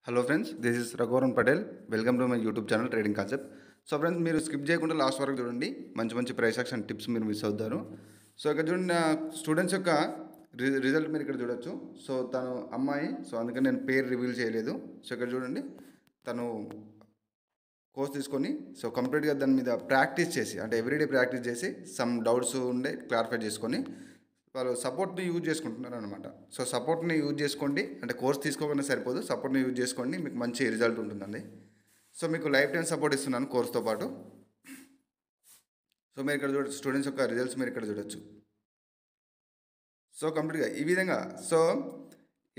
Hello friends, this is Raghuvaran Patel. Welcome to my YouTube channel trading concept. So friends, మీరు skip చేయకుండా last వరకు చూడండి. మంచి మంచి ప్రైస్ యాక్షన్ టిప్స్ మీరు మిస్ అవుతారు. సో ఇక్కడ చూడండి, స్టూడెంట్స్ యొక్క రిజల్ట్ మీరు ఇక్కడ చూడొచ్చు. సో తను అమ్మాయి, సో అందుకని నేను పేరు రివీల్ చేయలేదు. సో ఇక్కడ చూడండి, తను కోర్స్ తీసుకొని సో కంప్లీట్గా దాని మీద ప్రాక్టీస్ చేసి, అంటే ఎవ్రీడే ప్రాక్టీస్ చేసి సమ్ డౌట్స్ ఉండే క్లారిఫై చేసుకొని వాళ్ళు సపోర్ట్ని యూజ్ చేసుకుంటున్నారు అనమాట. సో సపోర్ట్ని యూజ్ చేసుకోండి, అంటే కోర్స్ తీసుకోకుండా సరిపోదు, సపోర్ట్ని యూజ్ చేసుకోండి, మీకు మంచి రిజల్ట్ ఉంటుందండి. సో మీకు లైఫ్ టైం సపోర్ట్ ఇస్తున్నాను కోర్స్తో పాటు. సో మీరు ఇక్కడ స్టూడెంట్స్ యొక్క రిజల్ట్స్ మీరు ఇక్కడ చూడొచ్చు. సో కంప్లీట్గా ఈ విధంగా. సో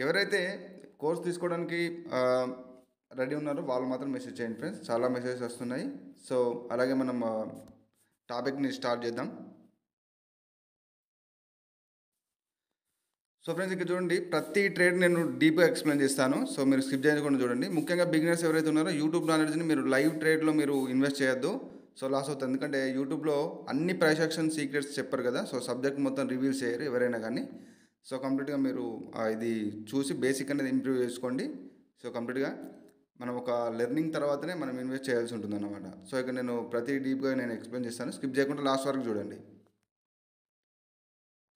ఎవరైతే కోర్స్ తీసుకోవడానికి రెడీ ఉన్నారో వాళ్ళు మాత్రం మెసేజ్ చేయండి ఫ్రెండ్స్. చాలా మెసేజెస్ వస్తున్నాయి. సో అలాగే మనం టాపిక్ని స్టార్ట్ చేద్దాం. సో ఫ్రెండ్స్, ఇక్కడ చూడండి, ప్రతి ట్రేడ్ నేను డీప్గా ఎక్స్ప్లెయిన్ చేస్తాను. సో మీరు స్కిప్ చేయకుండా చూడండి. ముఖ్యంగా బిగినర్స్ ఎవరైతే ఉన్నారో యూట్యూబ్ నాలెడ్జ్ని మీరు లైవ్ ట్రేడ్లో మీరు ఇన్వెస్ట్ చేయొద్దు. సో లాస్ అవుతుంది. ఎందుకంటే యూట్యూబ్లో అన్ని ప్రైస్ యాక్షన్ సీక్రెట్స్ చెప్పారు కదా. సో సబ్జెక్ట్ మొత్తం రివీల్ చేయరు ఎవరైనా కానీ. సో కంప్లీట్గా మీరు ఇది చూసి బేసిక్ అనేది ఇంప్రూవ్ చేసుకోండి. సో కంప్లీట్గా మనం ఒక లెర్నింగ్ తర్వాతనే మనం ఇన్వెస్ట్ చేయాల్సి ఉంటుంది అన్నమాట. సో ఇక్కడ నేను ప్రతి డీప్గా నేను ఎక్స్ప్లెయిన్ చేస్తాను. స్కిప్ చేయకుండా లాస్ట్ వరకు చూడండి.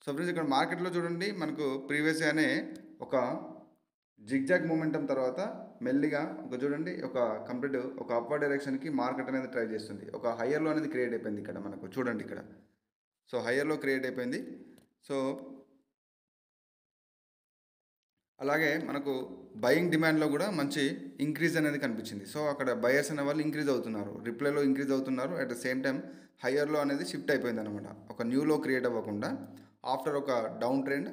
సో ఫ్రెండ్స్, ఇక్కడ మార్కెట్లో చూడండి, మనకు ప్రీవియస్గానే ఒక జిగ్జాగ్ మూమెంటం తర్వాత మెల్లిగా ఒక చూడండి, ఒక కంప్లీట్ ఒక అప్వర్డ్ డైరెక్షన్కి మార్కెట్ అనేది ట్రై చేస్తుంది. ఒక హయ్యర్లో అనేది క్రియేట్ అయిపోయింది ఇక్కడ మనకు చూడండి ఇక్కడ. సో హయ్యర్లో క్రియేట్ అయిపోయింది. సో అలాగే మనకు బయింగ్ డిమాండ్లో కూడా మంచి ఇంక్రీజ్ అనేది కనిపించింది. సో అక్కడ బయర్స్ అనే వాళ్ళు ఇంక్రీజ్ అవుతున్నారు, రిప్లైలో ఇంక్రీజ్ అవుతున్నారు. అట్ ద సేమ్ టైం హయ్యర్లో అనేది షిఫ్ట్ అయిపోయింది అనమాట. ఒక న్యూలో క్రియేట్ అవ్వకుండా ఆఫ్టర్ ఒక డౌన్ ట్రెండ్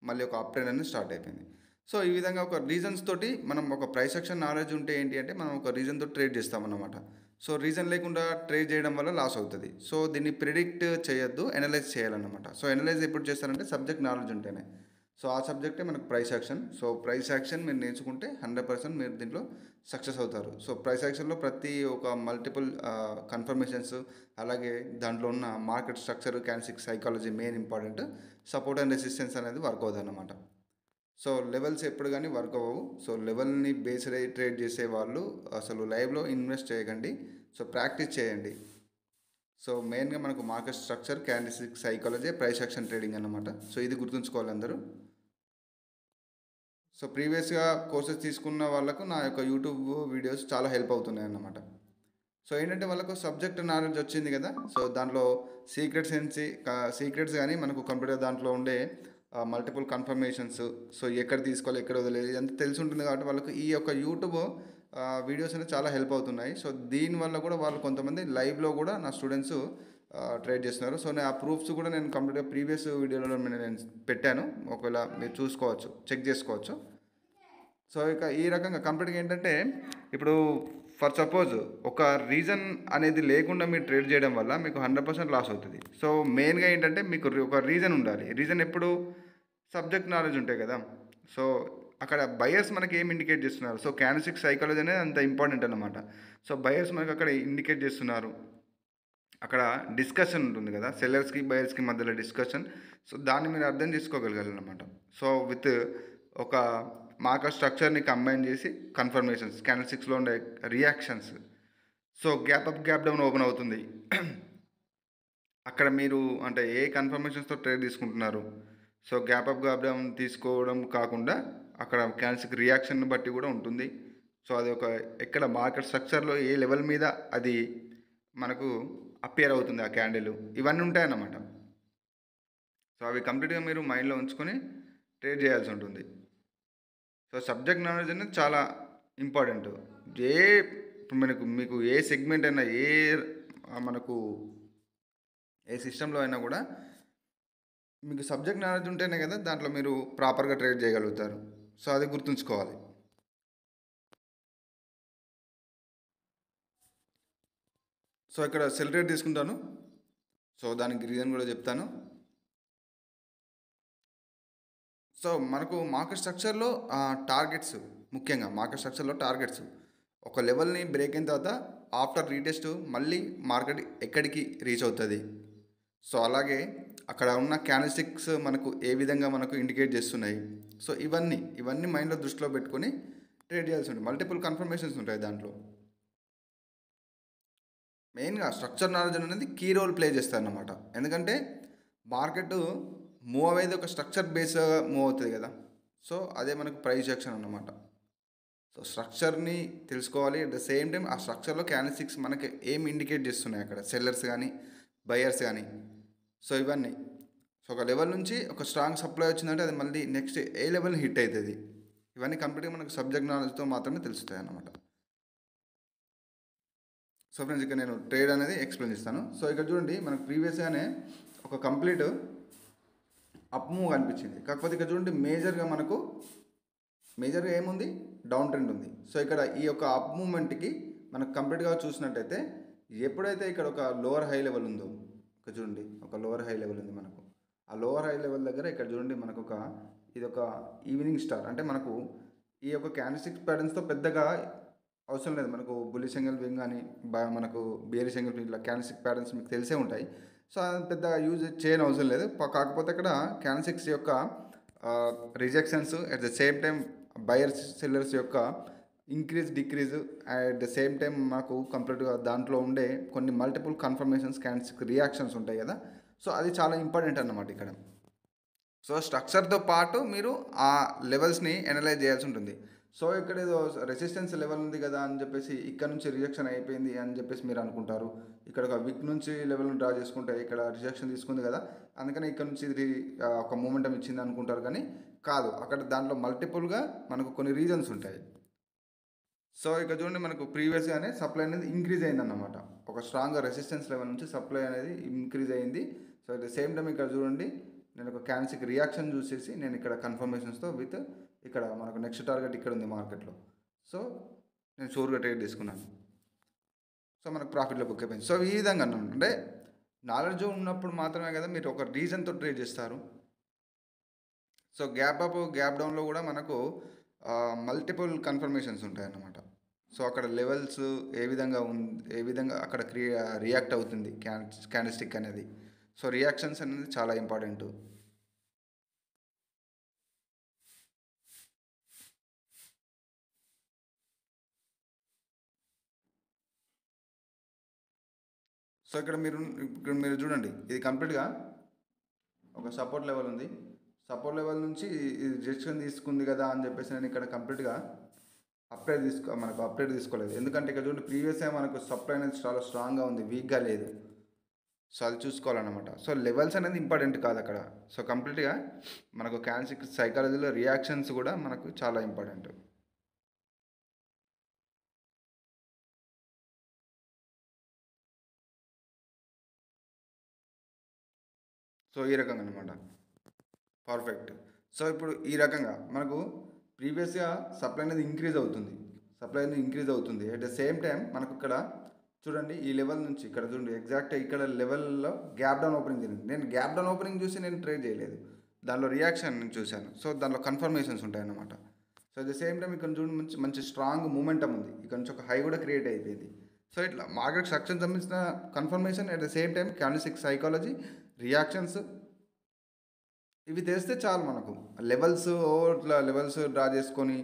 మళ్ళీ ఒక అప్ ట్రెండ్ అనేది స్టార్ట్ అయిపోయింది. సో ఈ విధంగా ఒక రీజన్స్ తోటి మనం ఒక ప్రైస్ యాక్షన్ నాలెడ్జ్ ఉంటే ఏంటి అంటే మనం ఒక రీజన్తో ట్రేడ్ చేస్తామన్నమాట. సో రీజన్ లేకుండా ట్రేడ్ చేయడం వల్ల లాస్ అవుతుంది. సో దీన్ని ప్రిడిక్ట్ చేయొద్దు, అనలైజ్ చేయాలన్నమాట. సో అనలైజ్ ఎప్పుడు చేస్తారంటే సబ్జెక్ట్ నాలెడ్జ్ ఉంటేనే. సో ఆ సబ్జెక్టే మనకు price action. So price action మీరు నేర్చుకుంటే 100% మీరు దీంట్లో సక్సెస్ అవుతారు. సో ప్రైస్ యాక్షన్లో ప్రతి ఒక మల్టిపుల్ కన్ఫర్మేషన్స్, అలాగే దాంట్లో ఉన్న market structure, candlestick psychology main important. Support and resistance అనేది వర్క్ అవుతుంది అన్నమాట. సో లెవెల్స్ ఎప్పుడు కానీ వర్క్ అవ్వవు. సో లెవెల్ని బేస్డ్ అయ్యి ట్రేడ్ చేసే వాళ్ళు అసలు లైవ్లో ఇన్వెస్ట్ చేయకండి. సో ప్రాక్టీస్ చేయండి. సో మెయిన్గా మనకు market structure, candlestick psychology, price action trading అన్నమాట. సో ఇది గుర్తుంచుకోవాలి అందరూ. సో ప్రీవియస్గా కోర్సెస్ తీసుకున్న వాళ్ళకు నా యొక్క యూట్యూబ్ వీడియోస్ చాలా హెల్ప్ అవుతున్నాయి అన్నమాట. సో ఏంటంటే వాళ్ళకు సబ్జెక్ట్ నాలెడ్జ్ వచ్చింది కదా. సో దాంట్లో సీక్రెట్స్ కానీ మనకు కంప్యూటర్ దాంట్లో ఉండే మల్టిపుల్ కన్ఫర్మేషన్స్, సో ఎక్కడ తీసుకోవాలి ఎక్కడ వదిలేదు అంత తెలిసి ఉంటుంది. కాబట్టి వాళ్ళకు ఈ యొక్క యూట్యూబ్ వీడియోస్ అనేది చాలా హెల్ప్ అవుతున్నాయి. సో దీనివల్ల కూడా వాళ్ళు కొంతమంది లైవ్లో కూడా నా స్టూడెంట్స్ ట్రేడ్ చేస్తున్నారు. సో నేను ఆ ప్రూఫ్స్ కూడా నేను కంప్లీట్గా ప్రీవియస్ వీడియోలో నేను పెట్టాను. ఒకవేళ మీరు చూసుకోవచ్చు, చెక్ చేసుకోవచ్చు. సో ఇక ఈ రకంగా కంప్లీట్గా ఏంటంటే ఇప్పుడు ఫర్ సపోజ్ ఒక రీజన్ అనేది లేకుండా మీరు ట్రేడ్ చేయడం వల్ల మీకు 100% లాస్ అవుతుంది. సో మెయిన్గా ఏంటంటే మీకు ఒక రీజన్ ఉండాలి. రీజన్ ఎప్పుడు సబ్జెక్ట్ నాలెడ్జ్ ఉంటాయి కదా. సో అక్కడ బయర్స్ మనకి ఏం ఇండికేట్ చేస్తున్నారు. సో క్యాండిల్స్టిక్ సైకాలజీ అనేది అంత ఇంపార్టెంట్ అనమాట. సో బయర్స్ మనకి అక్కడ ఇండికేట్ చేస్తున్నారు. అక్కడ డిస్కషన్ ఉంటుంది కదా, సెల్లర్స్కి బయర్స్కి మధ్యలో డిస్కషన్. సో దాన్ని మీరు అర్థం చేసుకోగలగాలన్నమాట. సో విత్ ఒక మార్కెట్ స్ట్రక్చర్ని కంబైన్ చేసి కన్ఫర్మేషన్స్, క్యాండిల్స్టిక్స్లో ఉండే reactions. So gap up gap down open అవుతుంది. అక్కడ మీరు అంటే ఏ కన్ఫర్మేషన్స్తో ట్రేడ్ తీసుకుంటున్నారు. So gap up gap down తీసుకోవడం కాకుండా అక్కడ క్యాండిల్స్టిక్ రియాక్షన్ బట్టి కూడా ఉంటుంది. సో అది ఒక ఎక్కడ మార్కెట్ స్ట్రక్చర్లో ఏ లెవెల్ మీద అది మనకు అపియర్ అవుతుంది ఆ క్యాండిల్, ఇవన్నీ ఉంటాయన్నమాట. సో అవి కంప్లీట్గా మీరు మైండ్లో ఉంచుకొని ట్రేడ్ చేయాల్సి ఉంటుంది. సో సబ్జెక్ట్ నాలెడ్జ్ అనేది చాలా ఇంపార్టెంట్. ఏ ఇప్పుడు మీకు ఏ సెగ్మెంట్ అయినా మనకు ఏ సిస్టంలో అయినా కూడా మీకు సబ్జెక్ట్ నాలెడ్జ్ ఉంటేనే కదా దాంట్లో మీరు ప్రాపర్గా ట్రేడ్ చేయగలుగుతారు. సో అది గుర్తుంచుకోవాలి. సో ఇక్కడ సెల్ రేట్ తీసుకుంటాను. సో దానికి రీజన్ కూడా చెప్తాను. సో మనకు మార్కెట్ స్ట్రక్చర్లో టార్గెట్స్, ముఖ్యంగా మార్కెట్ స్ట్రక్చర్లో టార్గెట్స్ ఒక లెవెల్ని బ్రేక్ అయిన తర్వాత ఆఫ్టర్ రీటెస్ట్ మళ్ళీ మార్కెట్ ఎక్కడికి రీచ్ అవుతుంది. సో అలాగే అక్కడ ఉన్న క్యాండిల్స్టిక్స్ మనకు ఏ విధంగా మనకు ఇండికేట్ చేస్తున్నాయి. సో ఇవన్నీ మైండ్లో దృష్టిలో పెట్టుకొని ట్రేడ్ చేయాల్సి ఉంటుంది. మల్టిపుల్ కన్ఫర్మేషన్స్ ఉంటాయి దాంట్లో. మెయిన్గా స్ట్రక్చర్ నాలెడ్జ్ అనేది కీ రోల్ ప్లే చేస్తారన్నమాట. ఎందుకంటే మార్కెట్ మూవ్ అయ్యేది ఒక స్ట్రక్చర్ బేస్ మూవ్ అవుతుంది కదా. సో అదే మనకు ప్రైస్ యాక్షన్ అన్నమాట. సో స్ట్రక్చర్ని తెలుసుకోవాలి. అట్ ద సేమ్ టైం ఆ స్ట్రక్చర్లో క్యాండిల్స్టిక్స్ మనకి ఏం ఇండికేట్ చేస్తున్నాయి అక్కడ, సెల్లర్స్ కానీ బయర్స్ కానీ. సో ఇవన్నీ, సో ఒక లెవెల్ నుంచి ఒక స్ట్రాంగ్ సప్లై వచ్చిందంటే అది మళ్ళీ నెక్స్ట్ ఏ లెవెల్ని హిట్ అవుతుంది. ఇవన్నీ కంప్లీట్గా మనకు సబ్జెక్ట్ నాలెడ్జ్తో మాత్రమే తెలుస్తాయి అన్నమాట. సో ఫ్రెండ్స్, ఇక్కడ నేను ట్రేడ్ అనేది ఎక్స్ప్లెయిన్ చేస్తాను. సో ఇక్కడ చూడండి, మనకు ప్రీవియస్గానే ఒక కంప్లీట్ అప్ మూవ్ కనిపించింది. కాకపోతే ఇక్కడ చూడండి మేజర్గా ఏముంది, డౌన్ ట్రెండ్ ఉంది. సో ఇక్కడ ఈ యొక్క అప్ మూవ్మెంట్కి మనకు కంప్లీట్గా చూసినట్టయితే ఎప్పుడైతే ఇక్కడ ఒక లోవర్ హై లెవెల్ ఉందో, ఇక్కడ చూడండి ఒక లోవర్ హై లెవెల్ ఉంది మనకు. ఆ లోవర్ హై లెవెల్ దగ్గర ఇక్కడ చూడండి మనకు ఇది ఒక ఈవినింగ్ స్టార్. అంటే మనకు ఈ యొక్క క్యాండిల్స్టిక్ ప్యాటర్న్స్తో పెద్దగా అవసరం లేదు. మనకు బుల్లిష్ యాంగిల్ వింగ్ కానీ మనకు బేరిష్ యాంగిల్ వింగ్, ఇలా క్యాండిల్స్టిక్ ప్యాటర్న్స్ మీకు తెలిసే ఉంటాయి. సో అది పెద్దగా యూజ్ చేయని అవసరం లేదు. కాకపోతే ఇక్కడ క్యాండిల్స్టిక్స్ యొక్క rejections, at the same time buyers sellers యొక్క increase decrease, at the same time మాకు కంప్లీట్గా దాంట్లో ఉండే కొన్ని మల్టిపుల్ కన్ఫర్మేషన్స్, క్యాండిల్స్టిక్ రియాక్షన్స్ ఉంటాయి కదా. సో అది చాలా ఇంపార్టెంట్ అన్నమాట ఇక్కడ. సో స్ట్రక్చర్తో పాటు మీరు ఆ లెవెల్స్ని అనలైజ్ చేయాల్సి ఉంటుంది. సో ఇక్కడ ఏదో రెసిస్టెన్స్ లెవెల్ ఉంది కదా అని చెప్పేసి ఇక్కడ నుంచి రిజెక్షన్ అయిపోయింది అని చెప్పేసి మీరు అనుకుంటారు. ఇక్కడ ఒక విక్ నుంచి లెవెల్ని డ్రా చేసుకుంటే ఇక్కడ రిజెక్షన్ తీసుకుంది కదా, అందుకని ఇక్కడ నుంచి ఇది ఒక మూమెంటం ఇచ్చింది అనుకుంటారు. కానీ కాదు, అక్కడ దాంట్లో మల్టిపుల్గా మనకు కొన్ని రీజన్స్ ఉంటాయి. సో ఇక్కడ చూడండి, మనకు ప్రీవియస్గానే సప్లై అనేది ఇంక్రీజ్ అయిందన్నమాట. ఒక స్ట్రాంగ్ రెసిస్టెన్స్ లెవెల్ నుంచి సప్లై అనేది ఇంక్రీజ్ అయింది. So at the same time ఇక్కడ చూడండి, నేను ఒక క్యాండిల్స్టిక్ రియాక్షన్ చూసేసి నేను ఇక్కడ కన్ఫర్మేషన్స్తో విత్ ఇక్కడ మనకు నెక్స్ట్ టార్గెట్ ఇక్కడ ఉంది మార్కెట్లో. సో నేను షూర్గా ట్రేడ్ తీసుకున్నాను. సో మనకు ప్రాఫిట్లో బుక్ అయిపోయింది. సో ఈ విధంగా అంటే నాలెడ్జ్ ఉన్నప్పుడు మాత్రమే కదా మీరు ఒక రీజన్తో ట్రేడ్ చేస్తారు. సో గ్యాప్ అప్ గ్యాప్ డౌన్లో కూడా మనకు మల్టిపుల్ కన్ఫర్మేషన్స్ ఉంటాయన్నమాట. సో అక్కడ లెవెల్స్ ఏ విధంగా అక్కడ రియాక్ట్ అవుతుంది క్యాండిల్స్టిక్ అనేది. సో రియాక్షన్స్ అనేది చాలా ఇంపార్టెంట్. సో ఇక్కడ మీరు చూడండి, ఇది కంప్లీట్గా ఒక సపోర్ట్ లెవెల్ ఉంది. సపోర్ట్ లెవెల్ నుంచి ఇది రిజెక్షన్ తీసుకుంది కదా అని చెప్పేసి నేను ఇక్కడ కంప్లీట్గా మనకు అప్డేట్ తీసుకోలేదు. ఎందుకంటే ఇక్కడ చూడండి, ప్రీవియస్గా మనకు సప్లై అనేది చాలా స్ట్రాంగ్గా ఉంది, వీక్గా లేదు. సో అది చూసుకోవాలన్నమాట. సో లెవెల్స్ అనేది ఇంపార్టెంట్ కాదు అక్కడ. సో కంప్లీట్గా మనకు క్యాండిల్స్టిక్ సైకాలజీలో రియాక్షన్స్ కూడా మనకు చాలా ఇంపార్టెంట్. సో ఈ రకంగా అనమాట, పర్ఫెక్ట్. సో ఇప్పుడు ఈ రకంగా మనకు ప్రీవియస్గా సప్లై అనేది ఇంక్రీజ్ అవుతుంది. అట్ ద సేమ్ టైం మనకు ఇక్కడ చూడండి, ఈ లెవెల్ నుంచి ఇక్కడ చూడండి, ఎగ్జాక్ట్ ఇక్కడ లెవెల్లో గ్యాప్ డౌన్ ఓపెనింగ్ జరిగింది. నేను గ్యాప్ డౌన్ ఓపెనింగ్ చూసి నేను ట్రేడ్ చేయలేదు, దానిలో రియాక్షన్ నేను చూశాను. సో దానిలో కన్ఫర్మేషన్స్ ఉంటాయన్నమాట. So at the same time ఇక్కడ చూడండి, మంచి స్ట్రాంగ్ మూమెంటం ఉంది. ఇక్కడ నుంచి ఒక హై కూడా క్రియేట్ అయిపోయింది. సో ఇట్లా మార్కెట్ స్ట్రక్చర్ సంబంధించిన confirmation, at the same time candlestick psychology, reactions, ఇవి తెలిస్తే చాలు. మనకు ఇట్లా లెవెల్స్ డ్రా చేసుకొని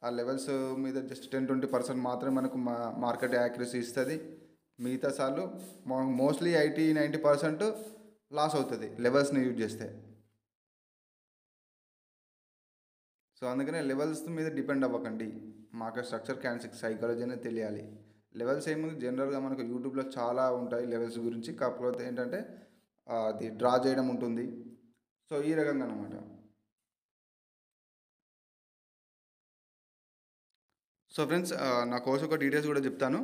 ఆ లెవెల్స్ మీద జస్ట్ 10-20% మాత్రమే మనకు మార్కెట్ యాక్యురసీ ఇస్తుంది. మిగతా సార్లు మోస్ట్లీ 80-90% లాస్ అవుతుంది లెవెల్స్ని యూజ్ చేస్తే. సో అందుకనే లెవెల్స్ మీద డిపెండ్ అవ్వకండి. మార్కెట్ స్ట్రక్చర్, క్యాండిల్స్టిక్ సైకాలజీ అనేది తెలియాలి. లెవెల్స్ ఏముంది, జనరల్గా మనకు యూట్యూబ్లో చాలా ఉంటాయి లెవెల్స్ గురించి. కాకపోతే ఏంటంటే అది డ్రా చేయడం ఉంటుంది. సో ఈ రకంగా అనమాట. సో ఫ్రెండ్స్, నా కోర్స్ యొక్క డీటెయిల్స్ కూడా చెప్తాను.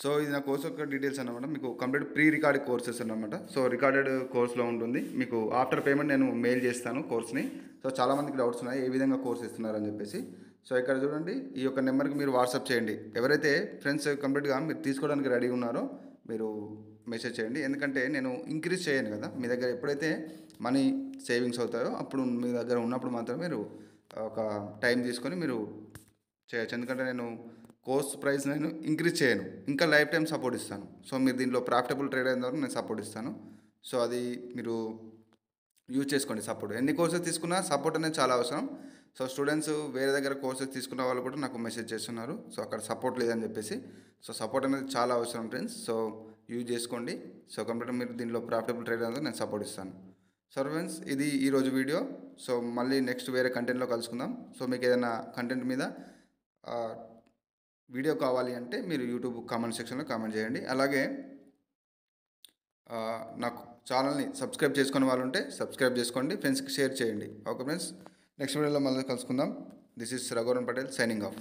సో ఇది నా కోర్స్ యొక్క డీటెయిల్స్ అనమాట. మీకు కంప్లీట్ ప్రీ రికార్డ్ కోర్సెస్ అనమాట. సో రికార్డెడ్ కోర్స్లో ఉంటుంది. మీకు ఆఫ్టర్ పేమెంట్ నేను మెయిల్ చేస్తాను కోర్స్ని. సో చాలామందికి డౌట్స్ ఉన్నాయి ఏ విధంగా కోర్స్ ఇస్తున్నారని చెప్పేసి. సో ఇక్కడ చూడండి, ఈ యొక్క నెంబర్కి మీరు వాట్సాప్ చేయండి. ఎవరైతే ఫ్రెండ్స్ కంప్లీట్గా మీరు తీసుకోవడానికి రెడీ ఉన్నారో మీరు మెసేజ్ చేయండి. ఎందుకంటే నేను ఇంక్రీజ్ చేయను కదా, మీ దగ్గర ఎప్పుడైతే మనీ సేవింగ్స్ అవుతాయో అప్పుడు మీ దగ్గర ఉన్నప్పుడు మాత్రమే మీరు ఒక టైం తీసుకొని మీరు చేయొచ్చు. ఎందుకంటే నేను కోర్స్ ప్రైస్ నేను ఇంక్రీజ్ చేయను, ఇంకా లైఫ్ టైం సపోర్ట్ ఇస్తాను. సో మీరు దీంట్లో ప్రాఫిటబుల్ ట్రేడ్ అయిన వరకు నేను సపోర్ట్ ఇస్తాను. సో అది మీరు యూజ్ చేసుకోండి సపోర్ట్. ఎన్ని కోర్సెస్ తీసుకున్నా సపోర్ట్ అనేది చాలా అవసరం. సో స్టూడెంట్స్ వేరే దగ్గర కోర్సెస్ తీసుకున్న వాళ్ళు కూడా నాకు మెసేజ్ చేస్తున్నారు. సో అక్కడ సపోర్ట్ లేదని చెప్పేసి. సో సపోర్ట్ అనేది చాలా అవసరం ఫ్రెండ్స్. సో యూజ్ చేసుకోండి. సో కంప్లీట్గా మీరు దీనిలో ప్రాఫిటబుల్ ట్రేడ్ అనేది నేను సపోర్ట్ ఇస్తాను. సో ఫ్రెండ్స్, ఇది ఈరోజు వీడియో. సో మళ్ళీ నెక్స్ట్ వేరే కంటెంట్లో కలుసుకుందాం. సో మీకు ఏదైనా కంటెంట్ మీద వీడియో కావాలి అంటే మీరు యూట్యూబ్ కామెంట్ సెక్షన్లో కామెంట్ చేయండి. అలాగే నాకు ఛానల్ని సబ్స్క్రైబ్ చేసుకునే వాళ్ళు ఉంటే సబ్స్క్రైబ్ చేసుకోండి, ఫ్రెండ్స్కి షేర్ చేయండి. ఓకే ఫ్రెండ్స్, నెక్స్ట్ వీడియోలో మళ్ళీ కలుసుకుందాం. This is Raghuvaran Patel signing off.